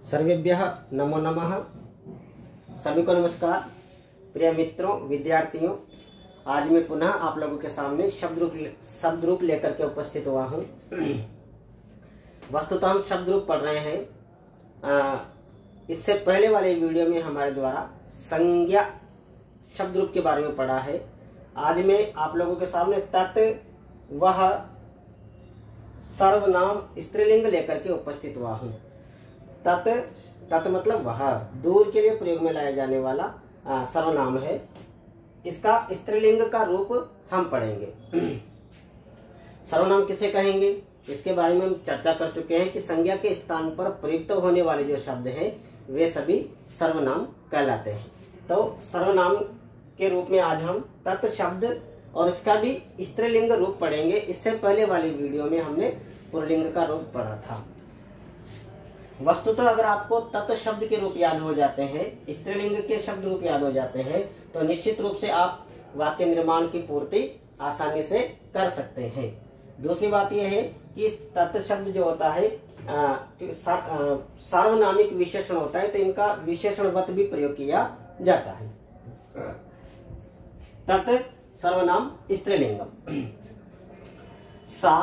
सर्वेभ्यः नमो नमः। सभी को नमस्कार। प्रिय मित्रों, विद्यार्थियों, आज मैं पुनः आप लोगों के सामने शब्द रूप लेकर के उपस्थित हुआ हूँ। वस्तुतः हम शब्द रूप पढ़ रहे हैं। इससे पहले वाले वीडियो में हमारे द्वारा संज्ञा शब्द रूप के बारे में पढ़ा है। आज मैं आप लोगों के सामने तत् वह सर्वनाम स्त्रीलिंग लेकर के उपस्थित हुआ हूँ। तत् मतलब वह, दूर के लिए प्रयोग में लाया जाने वाला सर्वनाम है। इसका स्त्रीलिंग का रूप हम पढ़ेंगे। सर्वनाम किसे कहेंगे, इसके बारे में हम चर्चा कर चुके हैं कि संज्ञा के स्थान पर प्रयुक्त होने वाले जो शब्द हैं वे सभी सर्वनाम कहलाते हैं। तो सर्वनाम के रूप में आज हम तत् शब्द और इसका भी स्त्रीलिंग रूप पढ़ेंगे। इससे पहले वाली वीडियो में हमने पुल्लिंग का रूप पढ़ा था। वस्तुतः अगर आपको तत् शब्द के रूप याद हो जाते हैं, स्त्रीलिंग के शब्द रूप याद हो जाते हैं, तो निश्चित रूप से आप वाक्य निर्माण की पूर्ति आसानी से कर सकते हैं। दूसरी बात यह है कि तत् शब्द जो होता है सार्वनामिक विशेषण होता है, तो इनका विशेषणवत भी प्रयोग किया जाता है। तत् सर्वनाम स्त्रीलिंगम। सा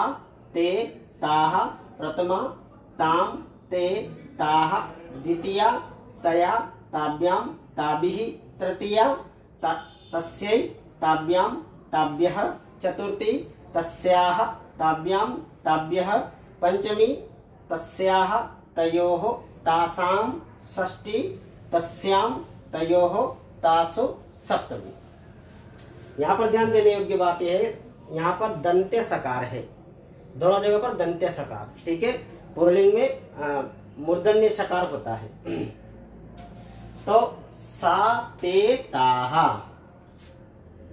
ते ताः प्रथमा, ताम ते ताः द्वितीया, तया ताभ्यां ताभिः तृतीया, तस्यै ताभ्यां ताभ्यः चतुर्थी, तस्याः ताभ्यां ताभ्यः पंचमी, तस्याः तयोः तासां षष्ठी, तस्यां तयोः तासु सप्तमी। यहाँ पर ध्यान देने योग्य बात यह है, यहाँ पर दंत्य सकार है, दोनों जगह पर दंत्य सकार। ठीक है, पुल्लिंग में मूर्धन्य सकार होता है। तो सा ते ताः,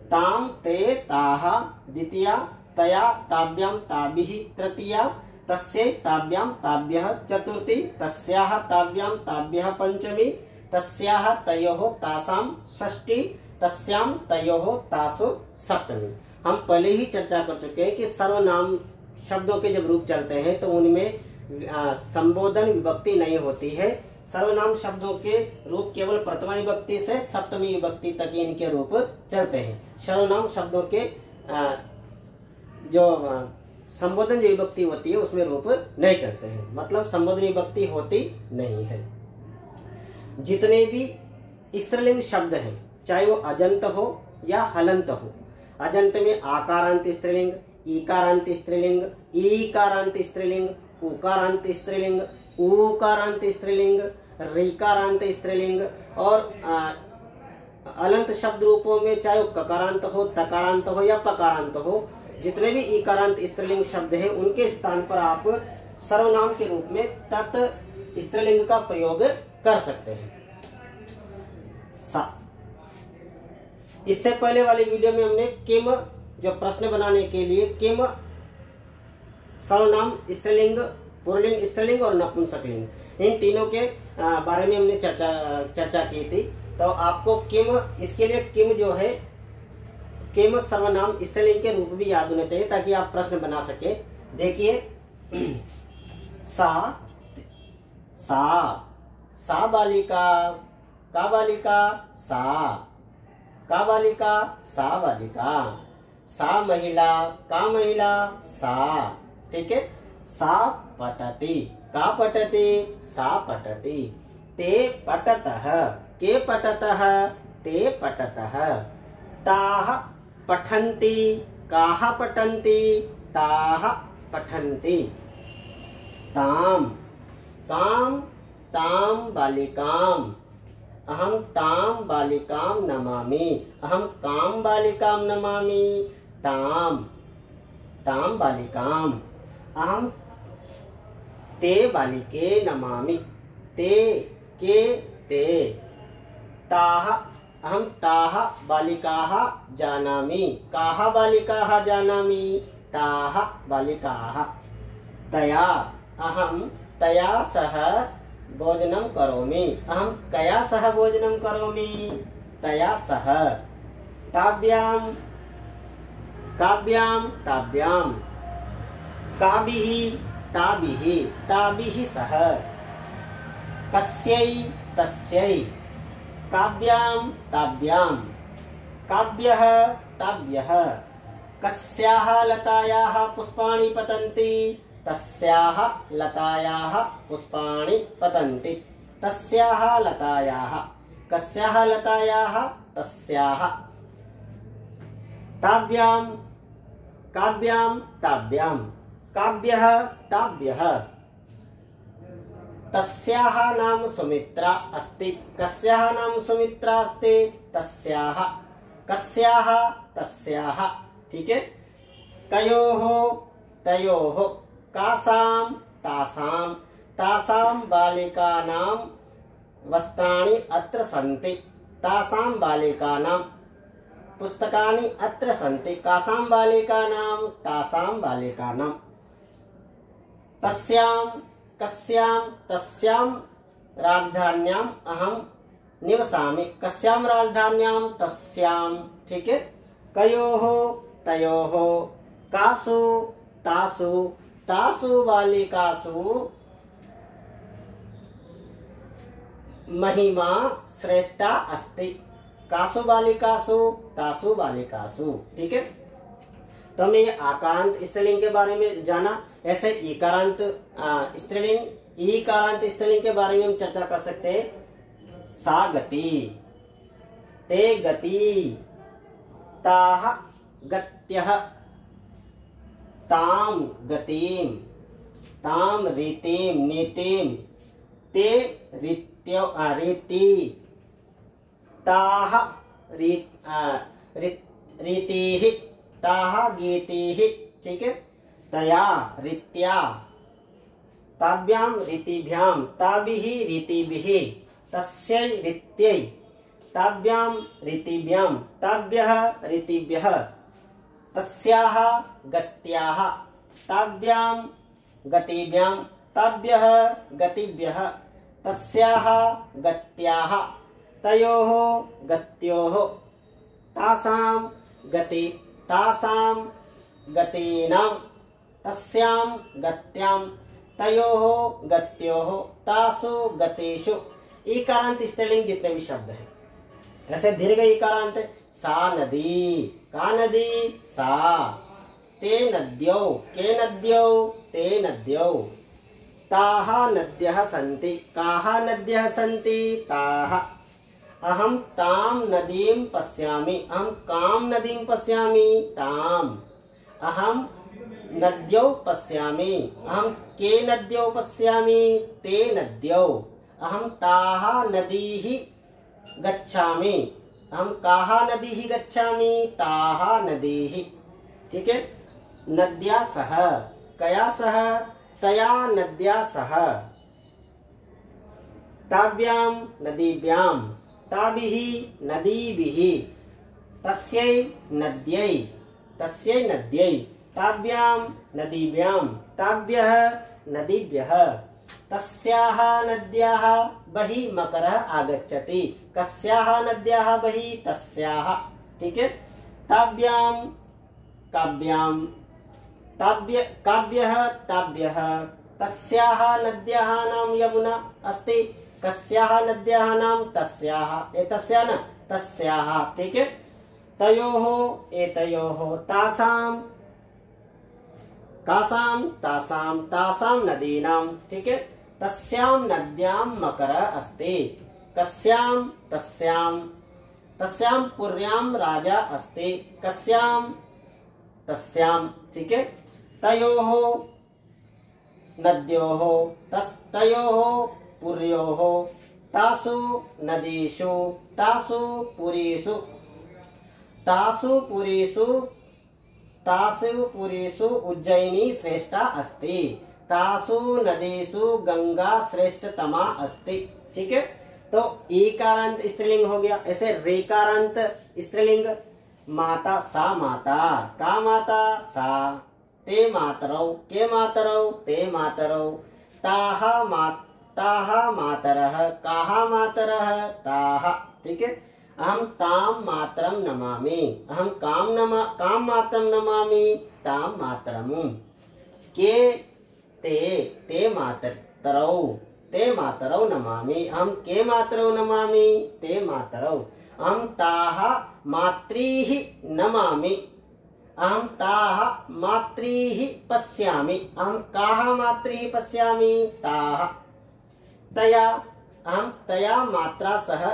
ताम ते ताः द्वितीया, तया ताभ्यां ताभिः तृतीया, तस्यै ताभ्यां ताभ्यः चतुर्थी, तस्याः ताभ्यां ताभ्यः पंचमी, तस्याः तयोः तासां षष्ठी, तस्यां तयोः तासु सप्तमी। हम पहले ही चर्चा कर चुके हैं कि सर्वनाम शब्दों के जब रूप चलते हैं तो उनमें संबोधन विभक्ति नहीं होती है। सर्वनाम शब्दों के रूप केवल प्रथमा विभक्ति से सप्तमी विभक्ति तक ही इनके रूप चलते हैं। सर्वनाम शब्दों के जो संबोधन जो विभक्ति होती है उसमें रूप नहीं चलते हैं, मतलब संबोधन विभक्ति होती नहीं है। जितने भी स्त्रीलिंग शब्द हैं, चाहे वो अजंत हो या हलंत हो, अजंत में आकारांत स्त्रीलिंग, ईकारांत स्त्रीलिंग, ईकारांत स्त्रीलिंग, उकारांत स्त्रीलिंग, ऊकारांत स्त्रीलिंग, ऋकारांत स्त्रीलिंग, और अलंत शब्द रूपों में चाहे वो ककारांत हो, तकारांत हो या पकारांत हो, जितने भी ईकारांत स्त्रीलिंग शब्द हैं उनके स्थान पर आप सर्वनाम के रूप में तत् स्त्रीलिंग का प्रयोग कर सकते हैं। इससे पहले वाली वीडियो में हमने किम जो प्रश्न बनाने के लिए किम सर्वनाम स्त्रीलिंग, पुल्लिंग स्त्रीलिंग और नपुंसकलिंग, इन तीनों के बारे में हमने चर्चा की थी। तो आपको किम, इसके लिए किम जो है, किम सर्वनाम स्त्रीलिंग के रूप भी याद होना चाहिए ताकि आप प्रश्न बना सके। देखिए, सा सा बालिका, का बालिका, सा का बालिका, सा बालिका, सा महिला, का महिला, सा। ठीक है, सा पठति, का पठति, सा पठति, ते पठतः, के पठतः, ते पठतः, ताः पठन्ति, काः पठन्ति, ताः पठन्ति, ताम काम ताम बालिकाम, अहम ताम बालिकाम नमामि, अहम काम बालिकाम नमामि, ताम ताम बालिकाम, अहम ते बालिके नमामि, ते के ते, ताः अहम ताः बालिकाः जानामि, काः बालिकाः जानामि, ताः बालिकाः, तया अहम तया सह भोजनं करोमि, अहम कया सह भोजनं करोमि, तया सह, ताभ्यां काभ्यां ताभ्यां, काभिः ताभिः, ताभिः सह, कस्यै तस्यै, काव्यां ताभ्यां, काव्यः ताभ्यः, कस्याः लतायाः पुष्पाणि पतन्ति, तस्याः लतायाः पुष्पाणि पतन्ति, तस्याः लतायाः, कस्याः लतायाः, तस्याः, ताभ्यां काव्यां ताभ्यां, काव्यः ताभ्यः, तस्याः नाम सुमित्रा अस्ति, कस्याः नाम सुमित्रा अस्ति, तस्याः, कस्याः तस्याः, ठीक है। तयोः तयोः, कासां तासां, तासां बालिकानां वस्त्राणि अत्र सन्ति, तासां बालिकानां पुस्तकानि अत्र सन्ति, कासां बालिकानां, तासां बालिकानां, तस्यां कस्यां तस्यां राजधान्याम् अहं निवसामि, कस्यां राजधान्यां, तस्यां, ठीक है। कयोः तयोः, कासु तासु, तासु बालिकासु महिमा श्रेष्ठा अस्ति, कासु बालिकासु, तासु बालिकासु, ठीक है। तो हमने ये आकारांत स्त्रीलिंग के बारे में जाना। ऐसे इकारांत स्त्रीलिंग, ईकारांत स्त्रीलिंग के बारे में हम चर्चा कर सकते हैं। सा गति, ते गति, ताः गत्यः, ताम गतिम, ताम रीतिम नीतिम, ते रीति, ताः रीतिः, ताः गीतिः, ठीक है। तया रीत्या, ताभ्यां रीतिभ्यां, ताभिः रीतिभिः, तस्यै रीत्यै, ताभ्यां रीतिभ्यां, ताभ्यः रीतिभ्यः, तस्याः गत्याः, ताभ्यां गतिभ्यां, ताभ्यः गतिभ्यः, तस्याः गत्याः, तयोः गत्योः, तासां गति, तासां गतीनां, तस्यां गत्यां, तयोः गत्योः, तासु गतिषु। इकारांत स्त्रीलिंग जितने भी शब्द हैं। ऐसे दीर्घ इकारांत, सा नदी, का नदी, सा, ते नद्यौ, के नद्यौ, ते नद्यौ, ताः नद्यः सन्ति, काः नद्यः सन्ति, ताः, अहं तां नदीं पश्यामि, अहं कां नदीं पश्यामि, ताम्, अहं नद्यौ पश्यामि, अहं के नद्यौ पश्यामि, ते नद्यौ, अहं ताः नदीः गच्छामि, अहं काः नदीः गच्छामि, ताः नदीः, ठीक है। नद्या सह, कया सह, तया नद्या सह, ताभ्यां नदीभ्यां, ताभिः नदीभिः, तस्यै नद्यै, तस्यै नद्यै, ताभ्यां नदीभ्यां, ताभ्यः नदीभ्यः, तस्याः नद्याः बहिः मकरः आगच्छति, कस्याः नद्याः बहिः, तस्याः, ठीक है। ताभ्यां काव्यां, काव्यः ताभ्यः, तस्याः नद्याः नाम यमुना अस्ति, कस्याः नद्याः नाम, तस्याः, तस्याः न, तस्याः, ठीक है। तयोः एतयोः, तासां कासां तासां, तासां नदीनां, ठीक है। तस्यां नद्यां मकरः अस्ति, कस्यां तस्यां, तस्यां पुर्यां राजा अस्ति, कस्यां तस्यां, ठीक है। तयोः नद्योः, तयोः पुर्योः, तासु नदीषु, तासु पुरीषु, तासु पुरीषु, तासु पुरीषु उज्जयिनी श्रेष्ठा अस्ति, तासु नदीषु गंगा श्रेष्ठतमा अस्ति, ठीक है। तो ईकारांत स्त्रीलिंग हो गया। ऐसे रेकारांत स्त्रीलिंग, माता, सा माता, का माता, सा, ते मातरौ, के मातरौ, ते मातरौ, ताः मातरः, काः मातरः, ताः, ठीक है। अहं तां मातरं नमामि, अहं कां मातरं नमामि, तां मातरम्। के ते मातरौ, ते मातरौ नमामि। अहम के मातरौ नमामि, ते मातरौ। अहम ताः मातृः नमामि, अहम ताः मातृः पश्यामि। अहम काः मातृः पश्यामि, ताः। तया, अहम तया मात्रा सह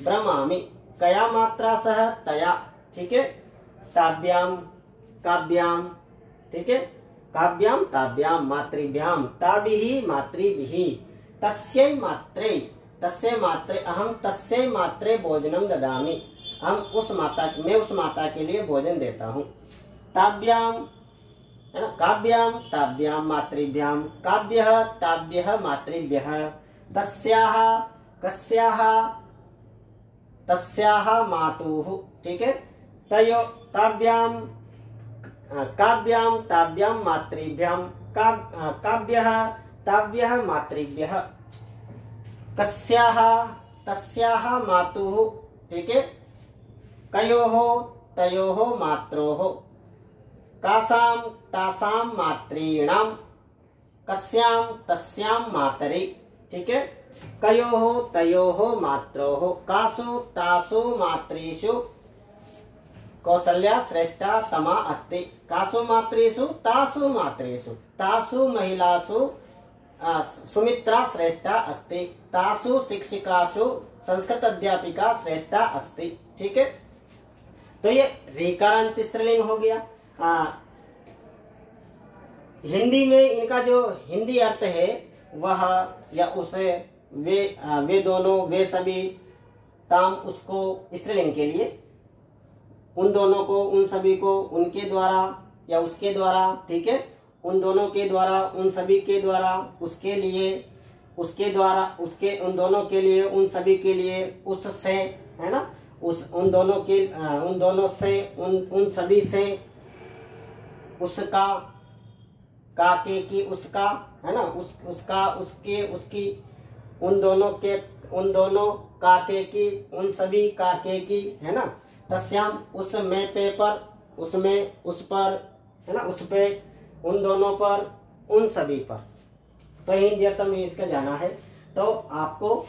भ्रमामि, कया मात्रा सह, तया। ठीक है। ताभ्याम, काभ्याम, ठीक है। काभ्याम ताभ्याम मातृभ्याम, ताभिः मातृभिः। तस्यै मात्रे, तस्यै मात्रे, अहम तस्यै मात्रे भोजनम ददामि। मैं उस माता के लिए भोजन देता हूँ। ताभ्याम, है ना, काभ्याम ताभ्याम मातृभ्याम, काभ्यः ताभ्यः मातृभ्यः। तस्याः, कस्याः, तस्याः मातुः। ठीक है। तयो, ताभ्याम, काभ्याम ताभ्याम मातृभ्याम, काभ्यः ताभ्यः मातृभ्यः। कस्याः, तस्याः मातुः। ठीक है। कयोः, तयोः मात्रोः। कासां, तासां मातॄणां, कस्यां, तस्यां मातरि। ठीक है। कयोः, तयोः मात्रोः। कासु, तासु मातृषु कौसल्या श्रेष्ठा तमा अस्ति। कासु मातृषु, तासु मातृषु, तासु महिलासु सुमित्रा श्रेष्ठा अस्ति। तासु शिक्षिकासु संस्कृत अध्यापिका श्रेष्ठा अस्ति। ठीक है। तो ये ऋकारांत स्त्रीलिंग हो गया। हिंदी में इनका जो हिंदी अर्थ है वह या उसे, वे दोनों, वे सभी, ताम उसको स्त्रीलिंग के लिए, उन दोनों को, उन सभी को, उनके द्वारा या उसके द्वारा। ठीक है। उन दोनों के द्वारा, उन सभी के द्वारा, उसके लिए, उसके द्वारा, उसके, उन दोनों के लिए, उन सभी के लिए, उससे, है ना, उन दोनों के, उन दोनों से, उन सभी से, उसका, काके की, उसका, है ना, उसका, उसके, उसकी, उन दोनों के, उन दोनों काके की, उन सभी काके की, है ना। तस्याम, उस, में, पे पर, उसमें, उस पर, है ना, उस पे, उन दोनों पर, उन सभी पर। तो हिंदी अर्थ में इसका जाना है। तो आपको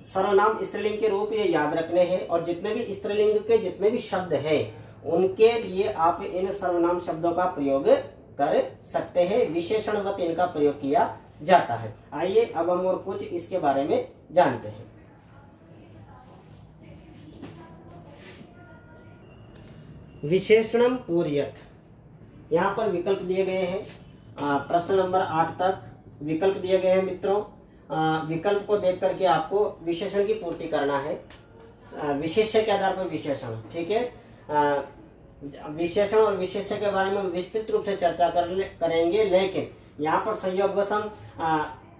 सर्वनाम स्त्रीलिंग के रूप ये याद रखने हैं, और जितने भी स्त्रीलिंग के जितने भी शब्द हैं उनके लिए आप इन सर्वनाम शब्दों का प्रयोग कर सकते हैं। विशेषणवत इनका प्रयोग किया जाता है। आइए अब हम और कुछ इसके बारे में जानते हैं। विशेषणम पूर्यत, यहाँ पर विकल्प दिए गए हैं। प्रश्न नंबर 8 तक विकल्प दिए गए हैं मित्रों। विकल्प को देख करके आपको विशेषण की पूर्ति करना है, विशेष्य के आधार पर विशेषण। ठीक है। विशेषण और विशेष्य के बारे में विस्तृत रूप से चर्चा करेंगे, लेकिन यहाँ पर संयोगवशम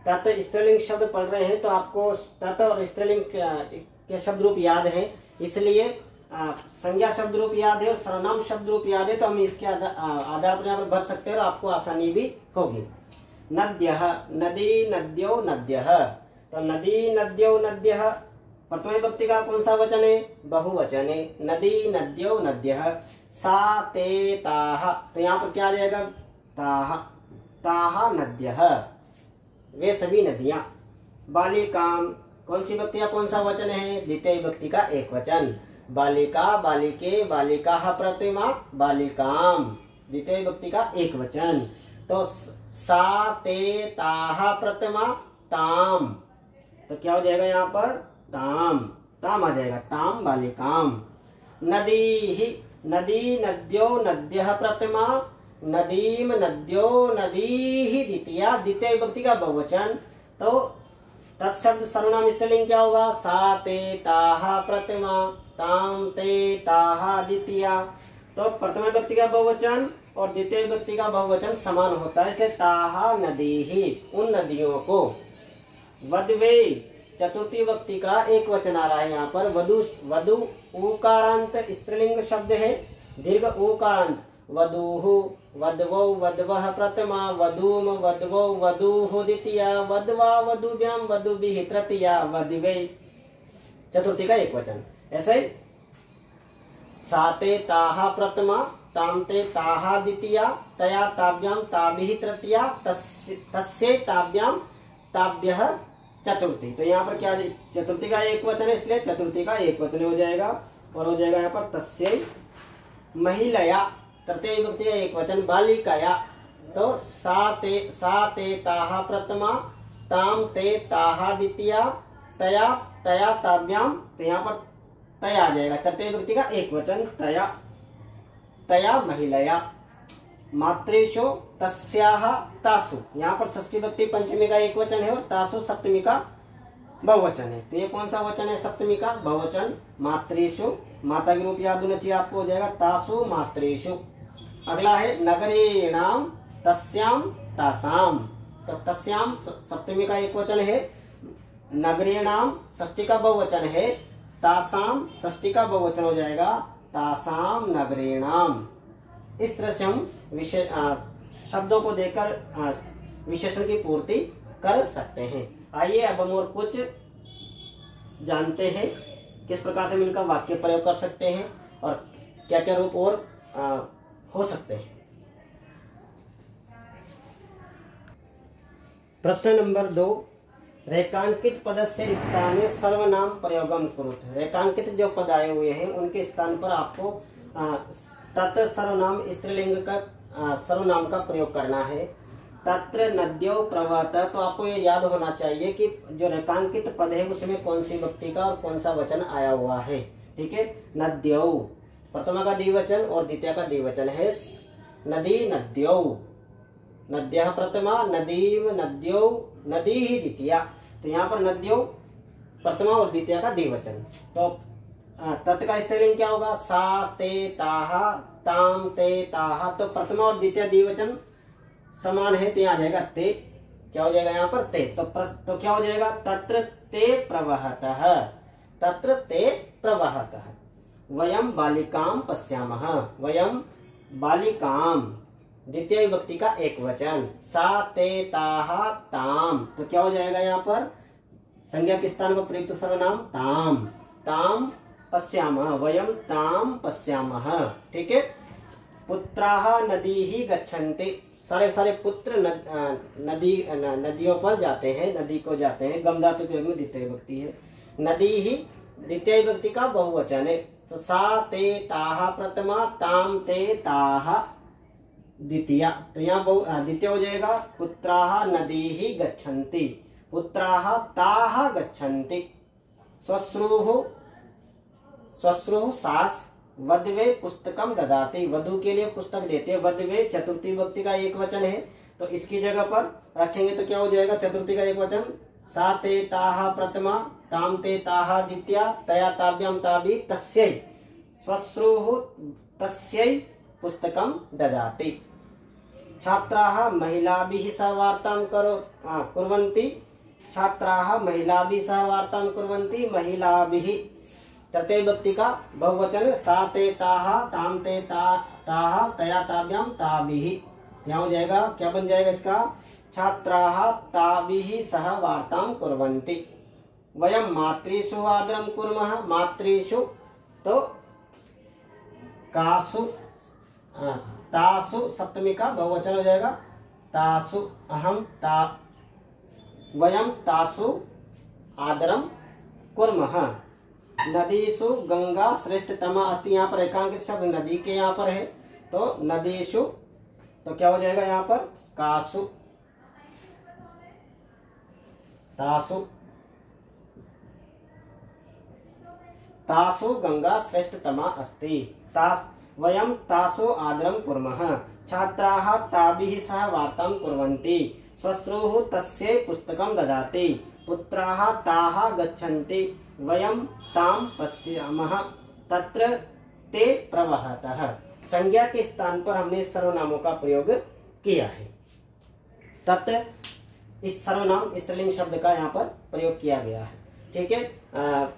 तत् स्त्रीलिंग शब्द पढ़ रहे हैं तो आपको तत् और स्त्रीलिंग के शब्द रूप याद है, इसलिए संज्ञा शब्द रूप याद है और सर्वनाम शब्द रूप याद है, तो हम इसके आधार पर यहाँ पर भर सकते हैं और आपको आसानी भी होगी। नद्यः, नदी, नद्यो, नद्यः। तो नदी, नद्यो, नद्यः प्रथम विभक्ति का कौन सा वचन है? बहुवचन है। नदी, नद्यो, नद्यः। सा, ते, ताः। तो यहाँ पर क्या आ जाएगा? ताः, ताः नद्यः, वे सभी नदियां। बालिकाम, कौन सी विभक्ति का कौन सा वचन है? द्वितीय विभक्ति का एक वचन। बालिका, बालिके, बालिकाः प्रतिमा, बालिकाम, द्वितीय विभक्ति का एक वचन। तो सा, ते, ताः प्रतिमा, ताम। तो क्या हो जाएगा यहाँ पर? ताम, ताम आ जाएगा, ताम बालिकाम। नदी ही, नदी, नद्यो, नद्यः प्रतिमा, नदीम, नद्यो, नदी ही द्वितीया, द्वितीय विभक्ति का बहुवचन। तो तत्शब्द सर्वनाम स्त्रीलिंग क्या होगा? सा, ते, ताः प्रतिमा, ताम, ते, ताः द्वितीया। तो प्रथम विभक्ति का बहुवचन और द्वितीय विभक्ति का बहुवचन समान होता है, इसलिए ताः नदी ही, उन नदियों को। वधवे, चतुर्थी विभक्ति का एक वचन आ रहा है यहाँ पर। वधु, वधु ऊकारांत स्त्रीलिंग शब्द है, दीर्घ ऊकारांत। वधूः, वधवौ, वधवः प्रथमा, वधूम, वधवौ, वधूः द्वितीया, वधवा, वधूभ्याम, वधूभिः तृतीया, वधवे चतुर्थी का एक वचन। ऐसे सा, ते, ताः प्रथमा, ताम, ते, ताः द्वितीया, तया, ताभ्याम, ताभिः तृतीया, तस्यै, ताभ्याम, ताभ्यः चतुर्थी। तो यहाँ पर क्या, चतुर्थी का एक वचन है इसलिए चतुर्थी का एक वचन हो जाएगा। और हो जाएगा यहाँ पर तस्यै महिलया, तृतीय विभक्ति का एक वचन बालिकाया। तो सा ते ताहा प्रथमा, ताम ते ताहा द्वितीया, तया तया ताभ्याम, तो यहाँ पर तया आ जाएगा, तृतीय विभक्ति का एक वचन तया तया महिलया। मात्रेषु तस्याः तासु, यहाँ पर षष्ठी विभक्ति पंचमी का एक वचन है और तासु सप्तमी का बहुवचन है। तो ये कौन सा वचन है सप्तमी का बहुवचन? मात्रेषु, माता के रूप याद होना चाहिए आपको, हो जाएगा तासु मात्रेषु। अगला है नगरेणाम तस्याम तासाम। तो तस्याम सप्तमी का एक वचन है, नगरेणाम षष्ठी का बहुवचन है, तासाम षष्ठी का बहुवचन हो जाएगा तासाम नगरेणाम। इस तरह से हम शब्दों को देकर विशेषण की पूर्ति कर सकते हैं। आइए अब हम और कुछ जानते हैं किस प्रकार से हम इनका वाक्य प्रयोग कर सकते हैं और क्या क्या रूप और हो सकते हैं। प्रश्न नंबर 2, रेखांकित पदस्य स्थाने सर्वनाम प्रयोगम कुरुत। रेखांकित जो पद आए हुए हैं उनके स्थान पर आपको तत् सर्वनाम स्त्रीलिंग का सर्वनाम का प्रयोग करना है। तत्र नद्यो प्रवहत, तो आपको ये याद होना चाहिए कि जो रेखांकित पद है उसमें कौन सी विभक्ति का और कौन सा वचन आया हुआ है। ठीक है, नद्यो प्रथमा का द्विवचन और द्वितीय का द्विवचन है। नदी नद्यो, नद्यः प्रथमा, नदीम नद्यो, नदी ही द्वितीया। तो यहाँ पर नद्यो प्रथमा और द्वितीय का द्विवचन। तो तत् का स्त्रीलिंग क्या होगा? सा ते ताहा, ताम ते ताहा। तो प्रथमा और द्वितीय द्विवचन समान है तो यहाँ आ जाएगा ते। क्या हो जाएगा यहाँ पर? ते। तो क्या हो जाएगा? तत्र ते प्रवहतः, तत्र ते प्रवहतः। वयम बालिकाम पश्यामः, वयम बालिकाम द्वितीय विभक्ति का एक वचन। सा ते ताहा ताम, तो क्या हो जाएगा यहाँ पर? संज्ञा के स्थान पर प्रयुक्त सर्वनाम ताम, ताम पश्यामः, वयम ताम पश्यामः। ठीक है। पुत्राः नदीहि गच्छन्ति, सारे सारे पुत्र नदियों पर जाते हैं, नदी को जाते हैं। गम धातु के योग में द्वितीय विभक्ति है। नदी ही द्वितीय विभक्ति का बहुवचन है। तो सा ते ताहा प्रथमा, ताम ते ताहा द्वितीया। तो यहाँ द्वितीय हो जाएगा पुत्राः नदीहि गच्छन्ति, पुत्राः ताः गच्छन्ति। श्वश्रुः सास, वधवे पुस्तकम ददाति, वधु के लिए पुस्तक देते हैं। वधवे चतुर्थी विभक्ति का एक वचन है तो इसकी जगह पर रखेंगे तो क्या हो जाएगा? चतुर्थी का एक वचन। सा ते ताहा प्रथमा, ताम ते ताहा द्वितीया, तया ताभ्याम ताभि तस्यै, श्वश्रुः तस्यै पुस्तकम ददाति। छात्राः महिलाभिः सह वार्तां कुर्वन्ति, छात्राः महिलाभिः सह वार्तां कुर्वन्ति, महिलाभिः तृतीय विभक्ति का बहुवचन। सा ते ताहा, ताम ते ताहा, तया ताभ्याम ताभिः। क्या हो जाएगा? क्या बन जाएगा इसका? छात्राः ताभिः सह वार्तां कुर्वन्ति। वयम मातृषु आदरं कुर्मः, मातृषु तो कासु, तासु सप्तमी का बहुवचन हो जाएगा। तासु अहम ता, वयम तासु आदरम कुर्मः। नदीसु गंगा श्रेष्ठतमा अस्ति, यहाँ पर एकांकित शब्द नदी के यहाँ पर है तो नदीसु, तो क्या हो जाएगा यहाँ पर? कासु, तासु, तासु गंगा श्रेष्ठतमा अस्ति। वयम तासु आदरं कुर्मः। छात्राः ताभिः सह वार्तां कुर्वन्ति, श्वश्रुः तस्यै पुस्तकं ददाति, पुत्राः ताः गच्छन्ति, वयम ताम पश्यामः, तत्र ते प्रवहतः। संज्ञा के स्थान पर हमने सर्वनामों का प्रयोग किया है। तत् इस सर्वनाम स्त्रीलिंग शब्द का यहाँ पर प्रयोग किया गया है। ठीक है।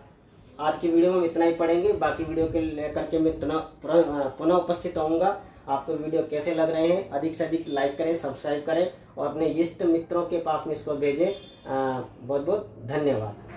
आज की वीडियो में इतना ही पढ़ेंगे, बाकी वीडियो के लेकर के मैं पुनः उपस्थित होऊंगा। आपको वीडियो कैसे लग रहे हैं अधिक से अधिक लाइक करें, सब्सक्राइब करें और अपने इष्ट मित्रों के पास में इसको भेजें। बहुत बहुत धन्यवाद।